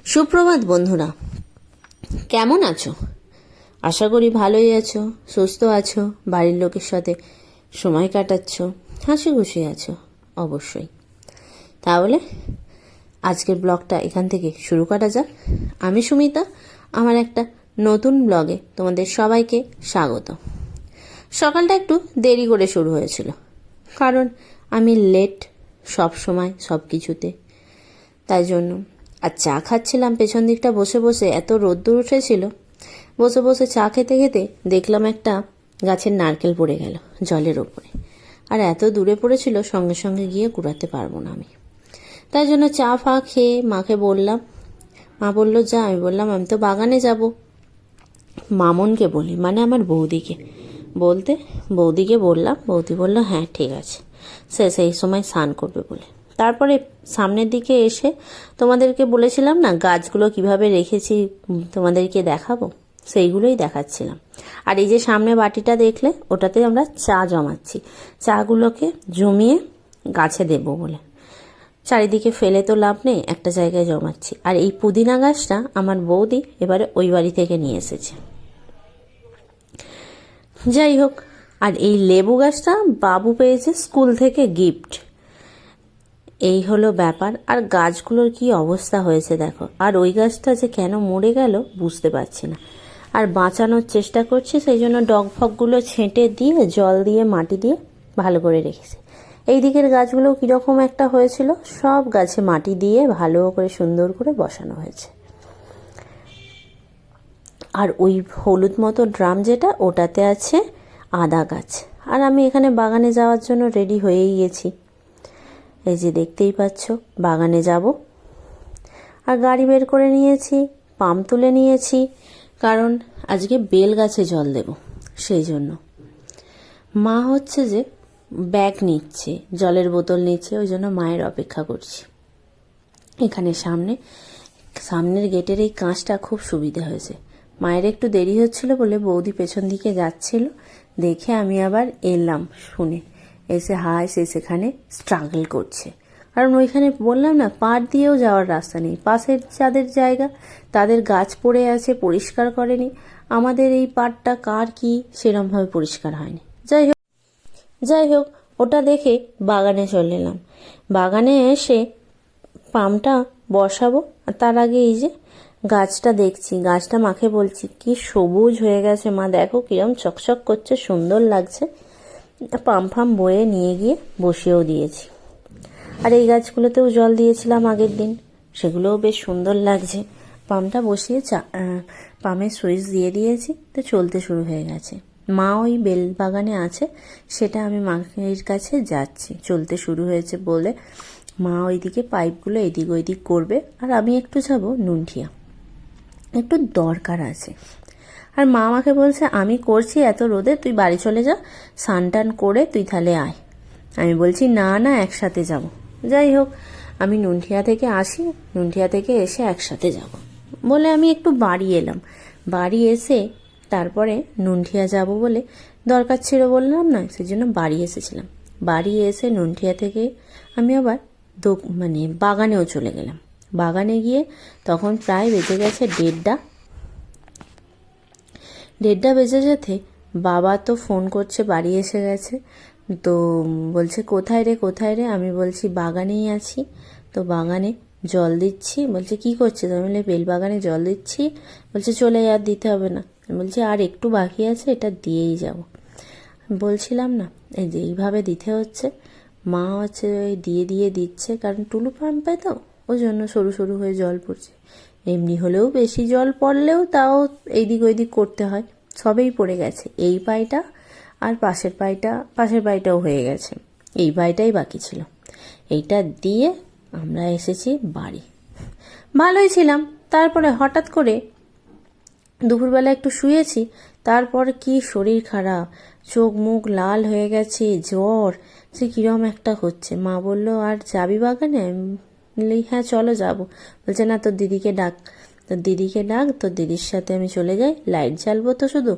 সুপ্রভাত বন্ধুরা, কেমন আছো? আশা করি ভালোই আছো, সুস্থ আছো, বাড়ির লোকের সাথে সময় কাটাচ্ছ, হাসি খুশি আছো অবশ্যই। তাহলে আজকের ব্লগটা এখান থেকে শুরু করা যাক। আমি সুমিতা, আমার একটা নতুন ব্লগে তোমাদের সবাইকে স্বাগত। সকালটা একটু দেরি করে শুরু হয়েছিল, কারণ আমি লেট সব সময় সব কিছুতে, তাই জন্য। আর চা খাচ্ছিলাম পেছন দিকটা বসে বসে, এত রোদ্দুর উঠেছিল। বসে বসে চা খেতে খেতে দেখলাম একটা গাছের নারকেল পড়ে গেল জলের ওপরে, আর এত দূরে পড়েছিল সঙ্গে সঙ্গে গিয়ে কুড়াতে পারবো না আমি। তাই জন্য চা ফা খেয়ে মাকে বললাম, মা বললো যা। আমি বললাম আমি তো বাগানে যাব। মামনকে বলি, মানে আমার বৌদিকে বৌদিকে বললাম। বৌদি বললো হ্যাঁ ঠিক আছে, সে সেই সময় স্নান করবে বলে। তারপরে সামনের দিকে এসে তোমাদেরকে বলেছিলাম না গাছগুলো কিভাবে রেখেছি তোমাদেরকে দেখাবো, সেইগুলোই দেখাচ্ছিলাম। আর এই যে সামনে বাটিটা দেখলে, ওটাতে আমরা চা জমাচ্ছি। চাগুলোকে জমিয়ে গাছে দেব বলে। চারিদিকে ফেলে তো লাভ নেই, একটা জায়গায় জমাচ্ছি। আর এই পুদিনা গাছটা আমার বৌদি এবারে ওই বাড়ি থেকে নিয়ে এসেছে। যাই হোক, আর এই লেবু গাছটা বাবু পেয়েছে স্কুল থেকে গিফট। এই হলো ব্যাপার। আর গাছগুলোর কি অবস্থা হয়েছে দেখো। আর ওই গাছটা যে কেন মরে গেল বুঝতে পারছি না। আর বাঁচানোর চেষ্টা করছি, সেই জন্য ডগ ফগগুলো ছেঁটে দিয়ে জল দিয়ে মাটি দিয়ে ভালো করে রেখেছি। এই দিকের গাছগুলো কীরকম একটা হয়েছিল, সব গাছে মাটি দিয়ে ভালো করে সুন্দর করে বসানো হয়েছে। আর ওই হলুদ মতো ড্রাম যেটা, ওটাতে আছে আদা গাছ। আর আমি এখানে বাগানে যাওয়ার জন্য রেডি হয়েই গেছি। এই যে দেখতেই পাচ্ছ, বাগানে যাব। আর গাড়ি বের করে নিয়েছি, পাম্প তুলে নিয়েছি, কারণ আজকে বেল গাছে জল দেব সেই জন্য। মা হচ্ছে যে ব্যাগ নিচ্ছে, জলের বোতল নিচ্ছে, ওই জন্য মায়ের অপেক্ষা করছি। এখানে সামনের গেটের এই কাঁচটা খুব সুবিধা হয়েছে। মায়ের একটু দেরি হচ্ছিল বলে বৌদি পেছন দিকে যাচ্ছিল, দেখে আমি আবার এলাম শুনে। এসে সে সেখানে স্ট্রাগল করছে, কারণ ওইখানে বললাম না পাড় দিয়েও যাওয়ার রাস্তা নেই। পাশের যাদের জায়গা তাদের গাছ পড়ে আছে, পরিষ্কার করেনি। আমাদের এই পাড়টা কার কি সেরমভাবে পরিষ্কার হয়নি। যাই হোক, ওটা দেখে বাগানে চলে এলাম। বাগানে এসে পাম্পটা বসাবো, আর তার আগে এই যে গাছটা দেখছি, গাছটা মাকে বলছি কি সবুজ হয়ে গেছে মা, দেখো কিরম চকচক করছে, সুন্দর লাগছে। পাম্প বয়ে নিয়ে গিয়ে বসিয়েও দিয়েছি। আর এই গাছগুলোতেও জল দিয়েছিলাম আগের দিন, সেগুলোও বেশ সুন্দর লাগছে। পাম্পটা বসিয়ে পাম্পের সুইচ দিয়ে দিয়েছি, তো চলতে শুরু হয়ে গেছে। মা ওই বেল বাগানে আছে, সেটা আমি মায়ের কাছে যাচ্ছি। চলতে শুরু হয়েছে বলে মা ওইদিকে পাইপগুলো এদিক ওইদিক করবে, আর আমি একটু যাব নুনঠিয়া, একটু দরকার আছে। আর মা আমাকে বলছে আমি করছি এত রোদে, তুই বাড়ি চলে যা, স্নান টান করে তুই তাহলে আয়। আমি বলছি না না, একসাথে যাব। যাই হোক, আমি নুনঠিয়া থেকে আসি, নুনঠিয়া থেকে এসে একসাথে যাব বলে আমি একটু বাড়ি এলাম। বাড়ি এসে তারপরে নুনঠিয়া যাব বলে দরকার ছিল বললাম না, সেই জন্য বাড়ি এসেছিলাম। বাড়ি এসে নুনঠিয়া থেকে আমি আবার বাগানেও চলে গেলাম। বাগানে গিয়ে তখন প্রায় বেজে গেছে 1:30 বেজে যেতে বাবা তো ফোন করছে, বাড়ি এসে গেছে। তো বলছে কোথায় রে। আমি বলছি বাগানেই আছি। তো বাগানে জল দিচ্ছি। বলছে কি করছিস? আমি বলি বেল বাগানে জল দিচ্ছি। বলছে চলে আর দিতে হবে না। আমি বলছি আর একটু বাকি আছে, এটা দিয়েই যাব। বলছিলাম না এই যে এইভাবে দিতে হচ্ছে। মা হচ্ছে দিয়ে দিচ্ছে, কারণ টুলু পাম্পে তো ওই জন্য সরু সরু হয়ে জল পড়ছে। এমনি হলেও বেশি জল পড়লেও তাও এইদিক ওইদিক করতে হয়, সবেই পড়ে গেছে। এই পাইটা আর পাশের পাইটাও হয়ে গেছে, এই পাইটাই বাকি ছিল। এইটা দিয়ে আমরা এসেছি বাড়ি। ভালোই ছিলাম। তারপরে হঠাৎ করে দুপুরবেলা একটু শুয়েছি, তারপর কি শরীর খারাপ, চোখ মুখ লাল হয়ে গেছে, জ্বর, সে কিরম একটা হচ্ছে। মা বললো আর যাবি বাগানে? বলি হ্যাঁ চলো যাবো। বলছে না তোর দিদিকে ডাক, তোর দিদির সাথে আমি চলে যাই, লাইট জ্বালবো তো শুধু,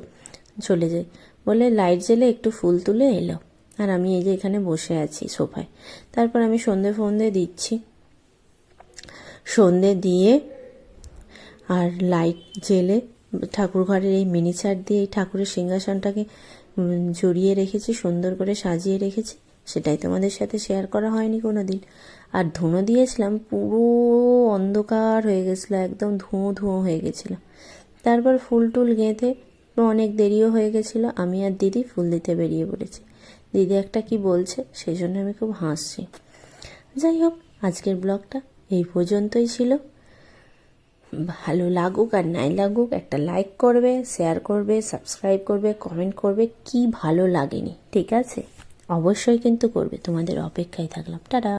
চলে যাই বলে লাইট জ্বেলে একটু ফুল তুলে এলো। আর আমি এই যে এখানে বসে আছি সোফায়। তারপর আমি সন্ধে দিচ্ছি। সন্ধে দিয়ে আর লাইট জেলে ঠাকুর ঘরের এই মিনিচার দিয়ে এই ঠাকুরের সিংহাসনটাকে জড়িয়ে রেখেছি, সুন্দর করে সাজিয়ে রেখেছি। সেটাই তোমাদের সাথে শেয়ার করা হয়নি কোনো দিন। আর ধুনো দিয়েছিলাম, পুরো অন্ধকার হয়ে গেছিলো, একদম ধুঁয়ো ধুঁয়ো হয়ে গেছিলো। তারপর ফুল টুল গেঁথে অনেক দেরিও হয়ে গেছিলো। আমি আর দিদি ফুল দিতে বেরিয়ে পড়েছি। দিদি একটা কি বলছে, সেই জন্য আমি খুব হাসছি। যাই হোক, আজকের ব্লগটা এই পর্যন্তই ছিল। ভালো লাগুক আর নাই লাগুক, একটা লাইক করবে, শেয়ার করবে, সাবস্ক্রাইব করবে, কমেন্ট করবে কি ভালো লাগেনি, ঠিক আছে? অবশ্যই কিন্তু করবে। তোমাদের অপেক্ষায় থাকলাম। টাটা।